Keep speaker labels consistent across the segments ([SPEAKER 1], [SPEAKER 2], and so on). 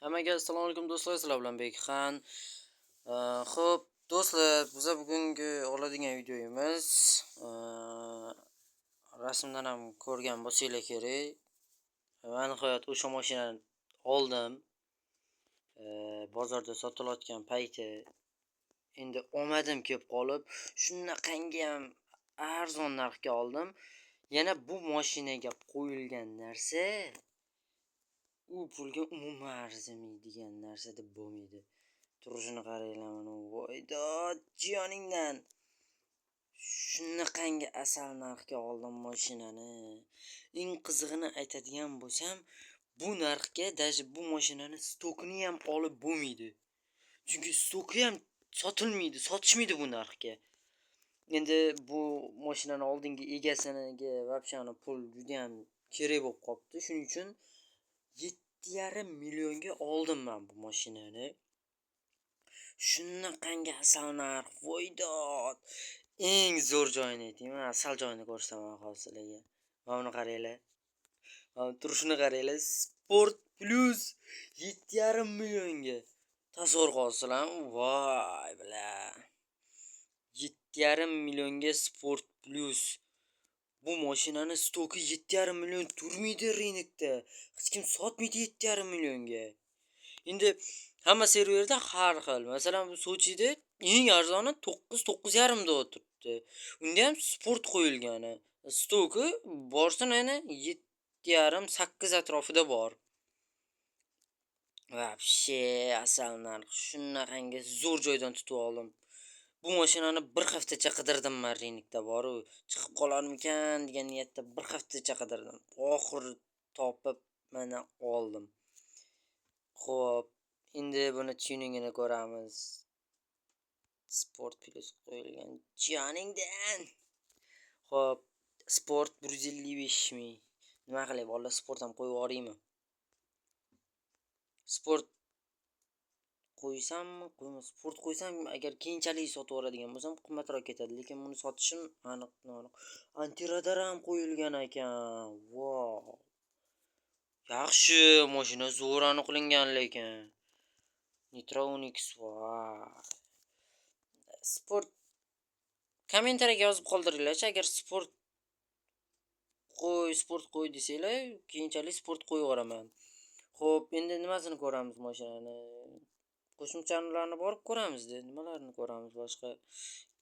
[SPEAKER 1] Hammaga assalomu alaykum do'stlar, sizlar bilan Bekxan. Xo'p, do'stlar, biz bugungi oladigan videomiz rasmdan ham ko'rgan bo'lsanglar kerak. Men nihoyat o'sha mashinani oldim. Bozorda sotilayotgan payti. Endi omadim kelib qolib, shunaqangi ham arzon narxga oldim. Yana bu mashinaga qo'yilgan narsa u pulga umuman arzimaydigan narsa deb bo'lmaydi. Turishini qaranglar mana. Voydod jiyoningdan. Shunaqangi asal narxga oldim mashinani. Eng qizig'ini aytadigan bo'lsam, bu narxga даже bu mashinani stokini ham olib bo'lmaydi. Chunki stoki ham sotilmaydi, sotishmaydi bu narxga. Endi bu mashinani oldingi egasiniga vobshani pul juda ham kerak bo'lib qopti. Shuning uchun 7,5 millionga oldim men bu mashinani. Shunaqangi asal narx, voydod. Eng zo'r joyini aytayman, asal joyini ko'rsataman hozirlarga. Mana buni qaranglar. Mana turishini qaranglar. Sport Plus 7,5 millionga. Tasavvur qilsizlar, voy bila. 7,5 millionga Sport Plus. Bu mashinani stoki 7,5 million turmaydi rynokda. Hech kim sotmaydi 7,5 millionga. Endi hamma serverda har xil. Masalan, bu Sochida eng arzoni 9,5 da o'tiribdi. Unda ham sport qo'yilgani. Stoki borsin ana 7,5-8 atrofida bor. Vobshe asal narx. Shunaqangi zo'r joydan tutib oldim. Bu mashinani bir haftacha qidirdim men rynokda boru. Chiqib qolarmikan degan niyatda bir haftacha qidirdim. Oxiri topib mana oldim. Xo'p, endi buni tuningini ko'ramiz. Sport Plus qo'yilgan joningdan. Xo'p, Sport 155 ming. Nima qilay, bolalar sport ham qo'yib yuboraymi? Sport qo'ysammi, qo'ymas. Sport qo'ysam, agar keyinchalik sotib yuboradigan bo'lsam, qimmatroq ketadi, lekin buni sotishim aniq. Antiradar ham qo'yilgan ekan. Wow. Yaxshi, mashina zo'r aniqlangan lekin. Nitronics var. Sport kommentariyaga yozib qoldiringlar-chi, agar sport qo'y desanglar, keyinchalik sport qo'yib yuboraman. Xo'p, endi nimasini ko'ramiz mashinani? Qo'shimchalarni borib ko'ramiz-da. Nimalarni ko'ramiz boshqa?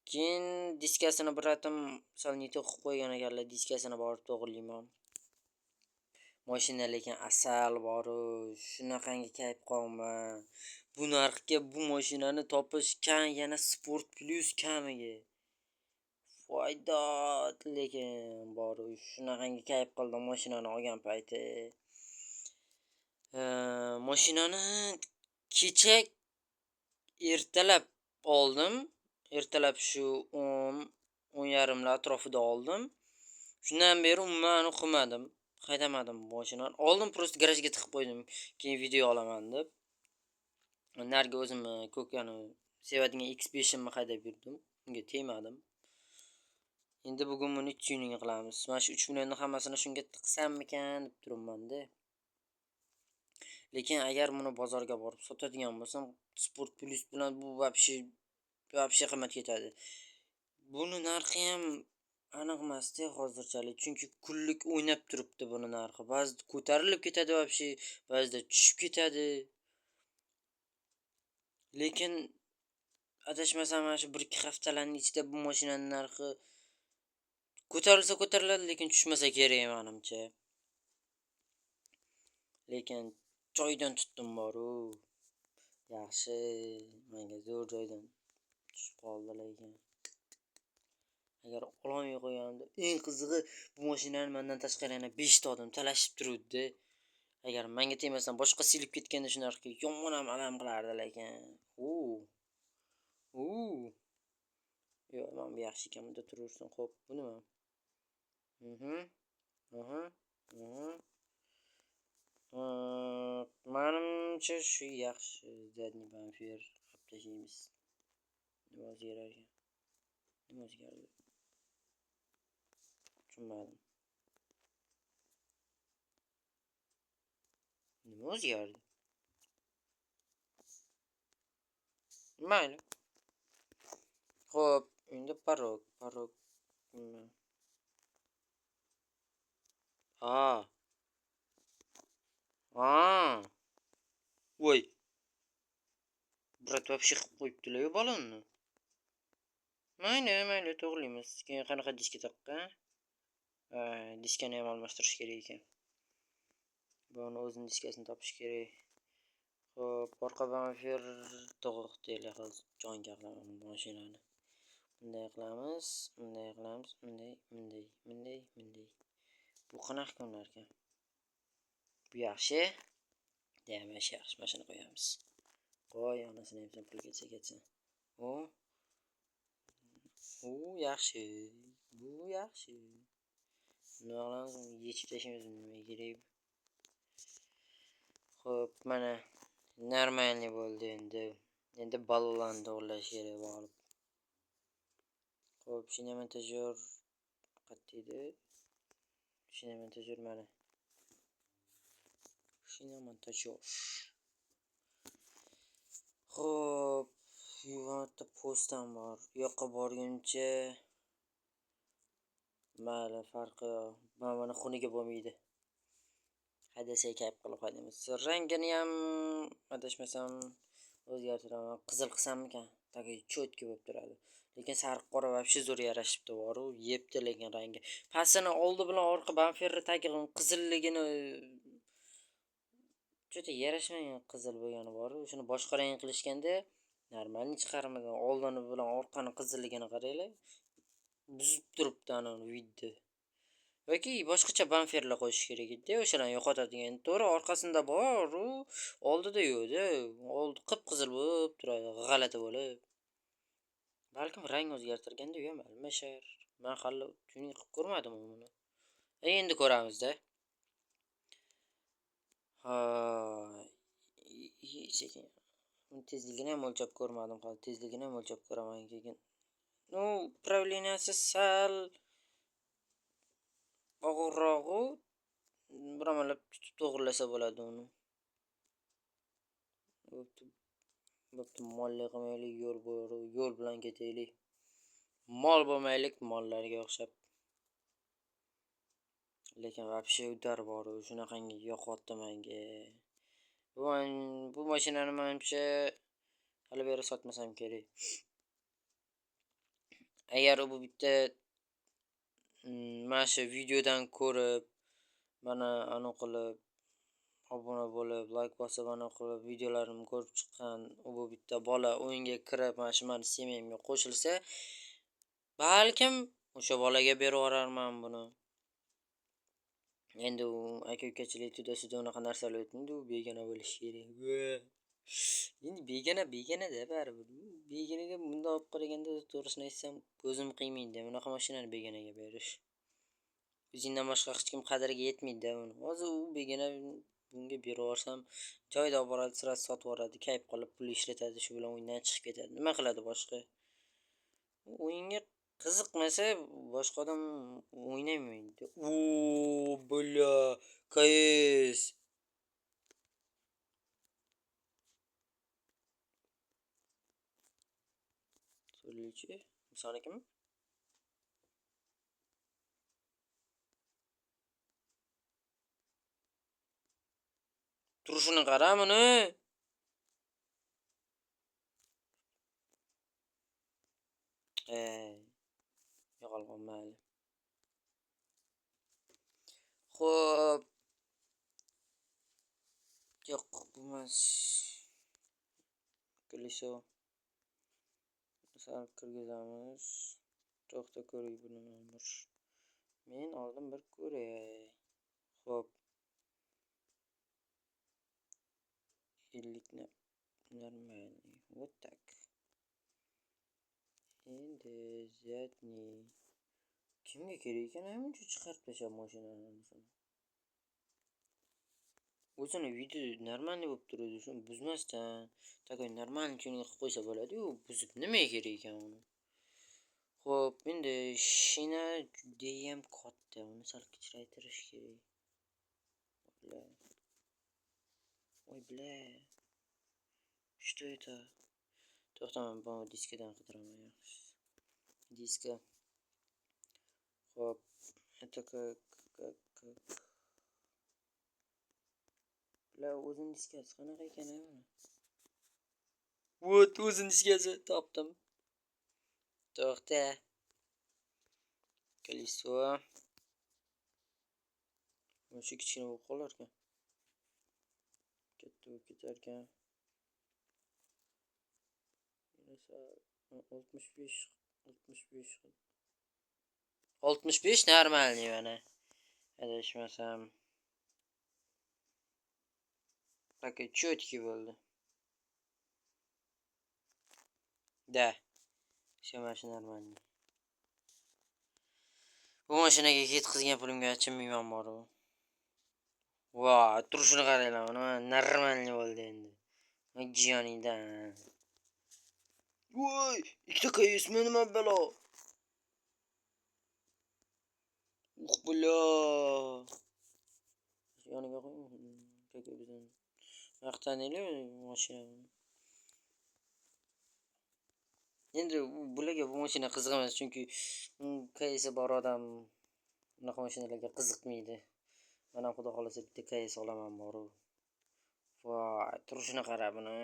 [SPEAKER 1] Keyin diskasini bir atam sal nito qilib qo'ygan ekanlar, diskasini borib to'g'rilayman. Mashina lekin asal boru, shunaqangi kayf qolman. Bu narxga bu mashinani topish kam, yana Sport Plus kamiga. Voydod lekin boru, shunaqangi kayf qildim mashinani olgan payti. Mashinani kecha ertalab oldim. Ertalab shu 10:30 atrofida oldim. Shundan beri umuman o'qimadim. Haydamadim mashinani. Oldim, prosta garajga tiqib qo'ydim. Keyin video olaman deb. Narga o'zim ko'kani sevadigan X5 haydab yurdim. Unga tegmadim. Endi bugun buni tuning qilamiz. Mana shu 3 millionni hammasini shunga tiqsammikan deb turibman-da. Lekin agar buni bozorga borib sotadigan bo'lsam, Sport Plus bilan bu vobshe qimmat ketadi. Buni narxi ham aniq emas-da hozirchalik, chunki kunlik o'ynab turibdi buni narxi. Ba'zida ko'tarilib ketadi vobshe, ba'zida tushib ketadi. Lekin adashmasam mana shu 1-2 haftalarning ichida bu mashinaning narxi ko'tariladi, lekin tushmasa kerak menimcha. Lekin joydan tutdim boru. Yaxshi, menga zo'r joydan tushib qoldi lekin. Agar olmay qo'yganimda, eng qizig'i bu mashinani mendan tashqari yana 5 ta odam talashib turibdi. Agar menga tegmasdan boshqa silib ketganda shu narxga yomon ham alam qilardi lekin. Yo'q, men bu yaxshi ekan, bunda turaversin. Xo'p, bu nima? Menimcha shu yaxshi. Zadniy bamper olib tashlaymiz. Nima o'zgaradi? Tushunmadim. Nima o'zgardi? Mayli. Xo'p, endi parok. Ha. Ha. Voy. Brat вообще qilib qo'yibdilar-yu balonni. Mayli, to'g'rilaymiz. Keyin qanaqa diska taqqan? Diskani ham almashtirish kerak ekan. Buni o'zini diskasini topish kerak. Xo'p, orqa bamper to'g'riq deylik hozir joyiga qilaman mashinani. Bunday qilamiz. Bunday. Bu qanaqa ko'rinar ekan? Bu yaxshi. Demak, yaxshi mashina qo'yamiz. Qo'y, onasini ham pul ketsa. U yaxshi. Bu yaxshi. Nima qilamiz? Yechib tashlaymiz nimaga kerak? Xo'p, mana normalniy bo'ldi endi. Endi balonlarni to'g'irlash kerak bo'lib. Xo'p, shinamontajyor qayerda? Shinamontajyor mana. Shinamontajyor. Xo'p, yo'qda postam bor. Yo'qqa borguncha mayli, farqi yo'q. Mana xuniga bo'lmaydi. Hadasa kayf qilib qo'yamiz. Rangini ham adashmasam o'zgartiraman. Qizil qilsammikan? Taki cho'tki bo'lib turadi. Lekin sariq qora вообще zo'r yarashibdi boru, yebdi lekin rangi. Pasini oldi bilan orqa bamperni tagi qizilligini juda yarashmagan qizil bo'lgani boru, shuni boshqa rang qilishganda normalni chiqarmagan. Oldini bilan orqani qizilligini qaranglar. Buzib turibdi ana video. Yoki boshqacha bamperlar qo'yish kerak edi. O'shalarni yo'qotadigan. To'g'ri, orqasida bor, u oldida yo'qdi. Oldi qip-qizil bo'lib turadi, g'alati bo'lib. Balkim rang o'zgartirganda ham almashar. Men hali tuning qilib ko'rmadim uni. Endi ko'ramiz-da. Sekin. Tezligini ham o'lchab ko'rmadim. Hali tezligini ham o'lchab ko'raman keyin. Upravleniyasi sal og'irroq-u. Biromalab tutib to'g'rilasa bo'ladi uni. Bo'pti, molli qilmaylik, yo'l bilan ketaylik. Mol bo'lmaylik, mollarga o'xshab. Lekin вообще udar bor, shunaqangi yo'qotdi menga. Bu mashinani menimcha hali beri sotmasam kerak. Agar bu bitta mana shu videodan ko'rib, mana anu qilib obuna bo'lib, like bosib, ana qilib videolarimni ko'rib chiqqan bu bitta bola o'yinga kirib, mana shu meni semyamga qo'shilsa, balkim o'sha bolaga berib yuborarman buni. Endi u aka-ukachilik tudasida unaqa narsalar o'tmaydi, u begona bo'lishi kerak. Endi begona-da baribir. Begonaga bunday olib qaraganda to'g'risini aytsam, ko'zim qiymaydi. Bunaqa mashinani begonaga berish. O'zingdan boshqa hech kim qadriga yetmaydi-da uni. Hozir u begona bunga berib yuborsam, joyda olib boradi, sirasi sotib yuboradi, kayf qilib pul ishlatadi, shu bilan o'yindan chiqib ketadi. Nima qiladi boshqa? O'yinga qiziqmasa boshqa odam o'ynamaydi. Bля, KS. So'raychi. Misolikmi? Turishini qara buni. Yo'qolgan mayli. Xo'p. Yo'q, bo'lmas. Kiliso. Sal kirgizamiz. To'xta ko'ray buni bir. Men oldin bir ko'ray. Xo'p. 50 normal. Вот так. Endi задний. Kimga kerak ekan buncha chiqarib tashlab mashinani? O'zini video normalniy bo'lib turadi, shuni buzmasdan, такой normalniy tuning qilib qo'ysa bo'ladi-yu, buzib nimaga kerak ekan uni? Xo'p, endi shina juda ham katta, uni sal kichraytirish kerak. Ой, бля. Что это? To'xtaman, bu diskadan qidiraman yaxshi. Diska. Xo'p, bular o'zim diskasi qanaqa ekan mana? Vot, o'zim diskasi topdim. To'xta. Koliso. Shu kichkina bo'lib qolar ekan. Katta bo'lib ketar ekan. 65 normalniy mana. Adashmasam. Taka cho'tki bo'ldi. Da. Shu mashina normalniy. Bu mashinaga ketkizgan pulimga achinmayman bor-ku. Voy, turishini qaranglar, mana normalniy bo'ldi endi. Jiyoningdan. Voy, ikkita kayusmi nima balo? Bula. Yoniga qo'y. Kaka bizdan maqtaninglar mashina. Endi bularga bu mashina qiziq emas, chunki kaysi bor odam unaqa mashinalarga qiziqmaydi. Mana xudo xolasa bitta kaysi olaman bor-ku. Voy, turishini qara buni.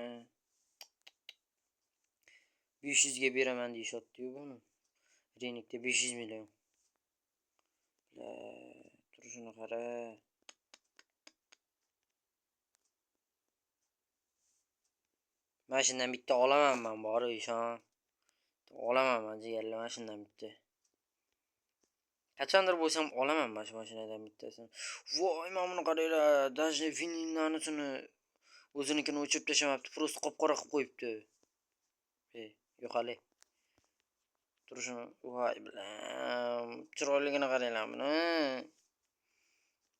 [SPEAKER 1] 500 ga beraman deyshotdi-yu buni. Renikda 500 million. Turishini qara. Mashinadan bitta olaman men bor-ku, ishon. Olaman men jigarli mashinadan bitta. Qachondir bo'lsam olaman mana shu mashinadan bittasini. Voy, men buni qaranglar, даже vinillarnisini o'zinikini o'chirib tashamabdi, просто qop-qora qilib qo'yibdi. Yo'qali. Turishini, voy bilan, chiroyligini qaranglar buni.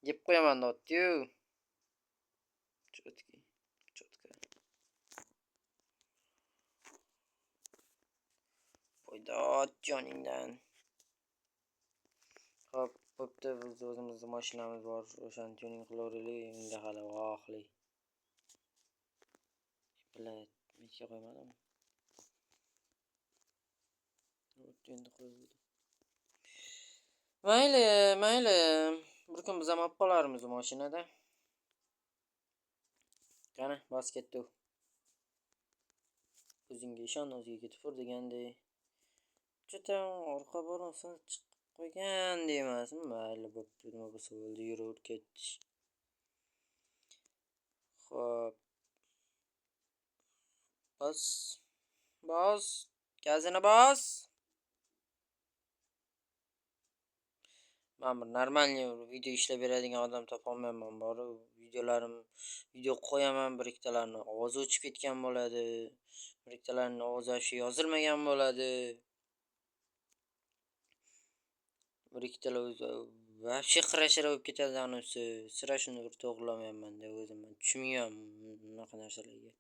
[SPEAKER 1] Yeb qo'yaman dotdi-yu. Cho'tka. Qo'ydot joningdan. Hop, bo'pti, biz o'zimizning mashinamiz bor, o'shani tuning qilaveraylik, unga hali vohli. Bilat, nechga qo'ymadim. Endi qo'ydim. Mayli. Bir kun biz ham olib qolarmiz bu mashinada. Qani, bas ketdi. O'zingga ishon, o'ziga ketib tur degandek. Cho'tam orqa bormasa chiqib qo'ygan demasmi? Mayli, bo'pti, nima bo'lsa bo'ldi, yuraver ketdi. Xo'p. Bos. Gazini bos. Men bir normalniy video ishlab beradigan odam topolmayman bor-ku. Video qo'yaman, bir ikkitalarni ovozi o'chib ketgan bo'ladi. Bir ikkitalarning ovozi yozilmagan bo'ladi. Bir ikkitalar o'zi vobshe xira-shira bo'lib ketadi anisi. Sira shuni bir to'g'rilamayapman-da o'zim. Tushunmayman bunaqa narsalarga.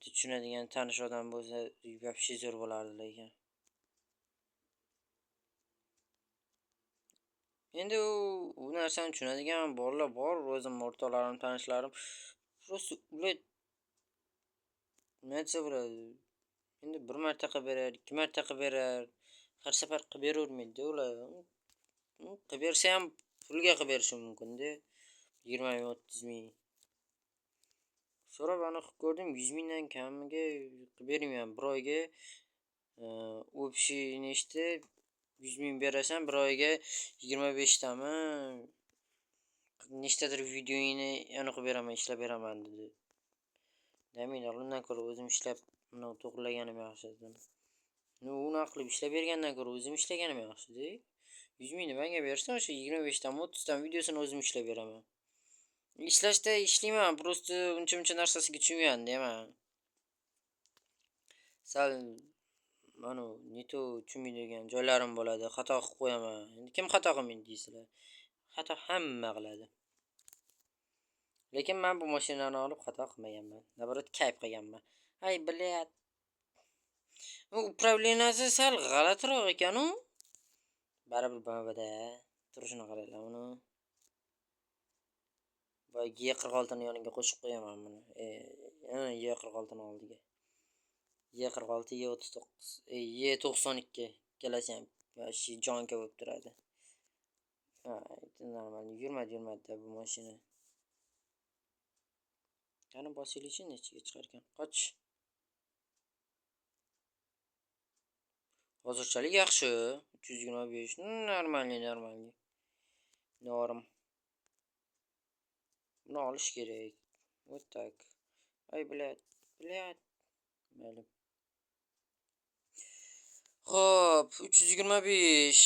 [SPEAKER 1] Tushunadigan tanish odam bo'lsa, vobshe zo'r bo'lardi lekin. Endi u narsani tushunadigan bolalar bor, o'zim o'rtoqlarim, tanishlarim. Просто ular nima desa bo'ladi? Endi bir marta qilib berar, ikki marta qilib berar. Har safar qilib beravermaydi ular. Qilib bersa ham pulga qilib berishi mumkin-da. 20 ming, 30 ming. So'rab aniq ko'rdim, 100 mingdan kamiga qilib bermayman. Bir oyga общий nechta 100 ming berasan, bir oyga 25 tami nechtadir videoyini aniq beraman, ishlab beraman dedi. Demaydi, undan ko'ra o'zim ishlab buni to'g'rilaganim yaxshi dedim. Unaqa qilib ishlab bergandan ko'ra o'zim ishlaganim yaxshi-da. 100 mingni menga bersa, o'sha 25 dan 30 dan videosini o'zim ishlab beraman. Ishlashda ishlayman, просто uncha narsasiga tushunmayman-da men. Sal mana neto tushunmaydigan joylarim bo'ladi, xato qilib qo'yaman. Endi kim xato qilmaydi deysizlar? Xato hamma qiladi. Lekin men bu mashinani olib xato qilmaganman. Nabarat kayf qilganman. Ay, bilyat. Upravleniyasi sal g'alatiroq ekan-u. Baribir BMW-da turishini qaranglar buni. Voy, G46 ni yoniga qo'shib qo'yaman buni. G46 ni oldiga. Y46, Y39, Y92 kelasi ham yoshi jonga bo'lib turadi. Ha, normal yurmadi bu mashina. Qani bosilishi nechiga chiqarkan? Qoch. Hozirchalik yaxshi. 325 normal. Norm. Buni olish kerak. Вот так. Ay, блядь. Mayli. Xo'p, 325.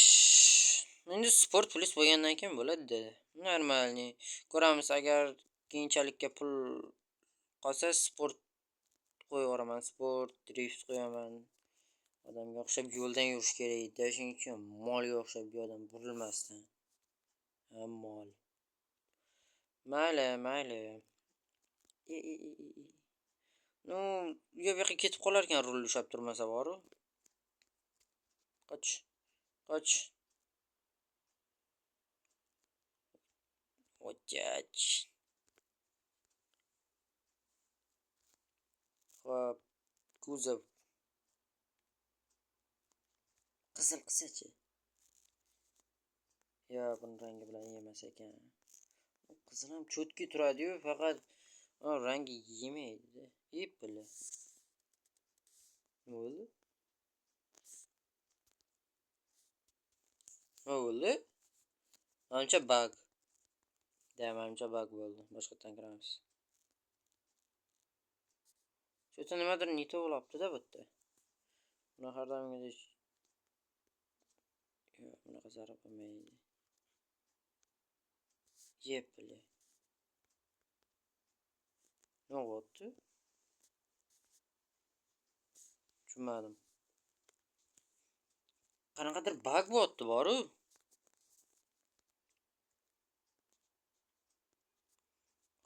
[SPEAKER 1] Endi sport plus bo'lgandan keyin bo'ladi. Normalniy. Ko'ramiz, agar keyinchalikka pul qolsa sport qo'yaveraman. Sport, drift qo'yaman. Odamga o'xshab yo'ldan yurish kerak-da, shuning uchun molga o'xshab bu odam burilmasdan. Mol. Mayli. No, bu yoqqa ketib qolar ekan, rul ushlab turmasa boru. Qoch. O'tach. Xo'p, kuzov. Qizil qilsa-chi? Yo, buni rangi bilan yemas ekan. Qizil ham cho'tki turadi-yu, faqat rangi yemaydi. Yeb bile. Ne oldu? Manimcha bug. Manimcha bug bo'ldi. Boshqatdan kiramiz. Cho'ta nimadir nito bo'libdi-da bu yerda. Buni hardamgidek. Yo'q, bunaqa zarar bo'lmaydi. Yeb bile. Ne oldu? Tushunmadim. Qanaqadir bug bo'pti boru.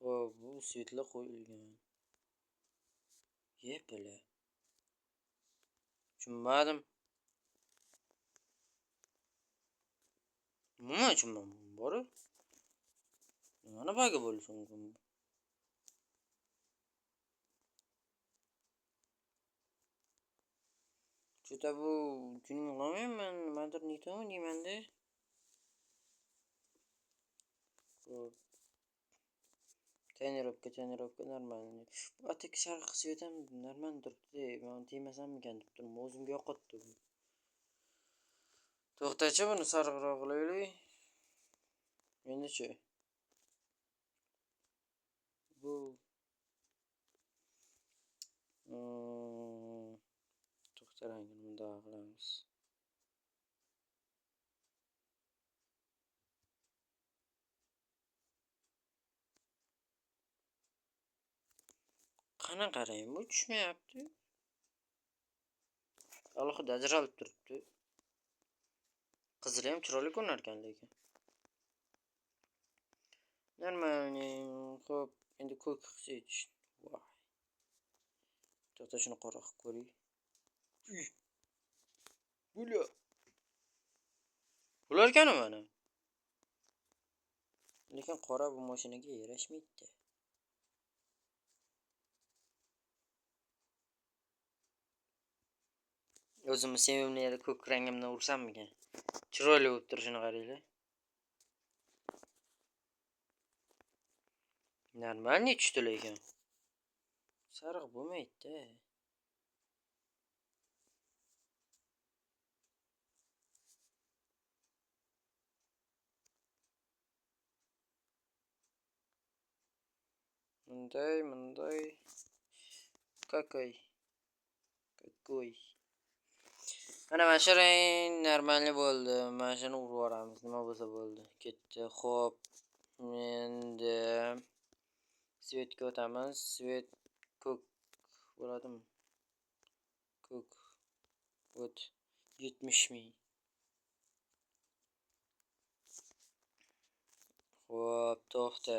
[SPEAKER 1] Xo'p, bu svetli qo'yilgan. Yeb bile. Tushunmadim. Nima tushunmadim boru? Nimani bug bo'lishi mumkin? Cho'ta bu tuning olmayman, nimadir nitomi deyman-da. Trenirovka normalniy. Bu atak sharq svetam normal turibdi. Men tegmasammikan deb turdim. O'zimga yoqotdi. To'xtachi, buni sariqroq qilaylik. Endi-chi? Bu to'xta rangini bunday qilamiz. Qana qarang, bu tushmayapti. Alohida ajralib turibdi. Qizili ham chiroyli ko'rinar ekan lekin. Normalniy. Xo'p, endi ko'k qilsak. Voy. To'xta, shuni qora qilib ko'ring. Bular ekan mana. Lekin qora bu mashinaga yarashmaydi. O'zimni sevimli edi, ko'k rangimdan ursammikan. Chiroyli bo'lib turishini qaranglar. Normalniy tushdi lekin. Sariq bo'lmaydi-da. Bunday. Какой. Mana mana rang normalniy bo'ldi. Mana shuni urib yuboramiz. Nima bo'lsa bo'ldi. Ketdi. Xo'p. Endi svetga o'tamiz. Svet ko'k bo'ladimi? Ko'k. O't 70 ming. Xo'p, to'xta.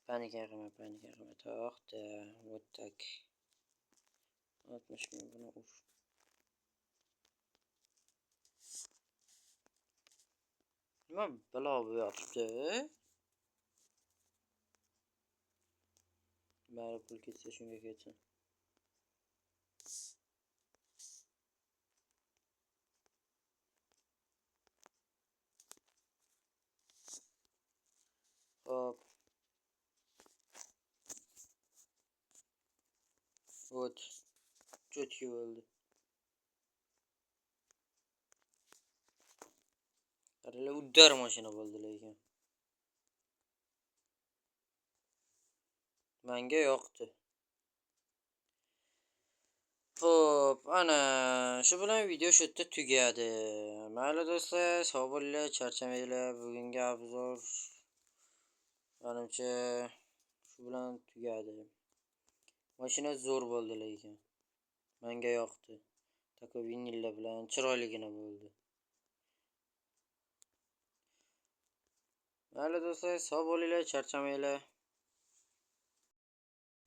[SPEAKER 1] Panika qilma. To'xta. Вот так. 60 ming buni ur. Nima balo bo'lyapti? Bari pul ketsa shunga ketsin. Вот. Cho'tki bo'ldi. Qaranglar, uddar mashina bo'ldi lekin. Menga yoqdi. Xo'p, ana shu bilan video shu yerda tugadi. Mayli do'stlar, sog' bo'linglar, charchamanglar. Bugungi obzor menimcha shu bilan tugadi. Mashina zo'r bo'ldi lekin. Menga yoqdi. Tako vinillar bilan chiroyligina bo'ldi. Mayli do'stlar, sog' bo'linglar, charchamanglar.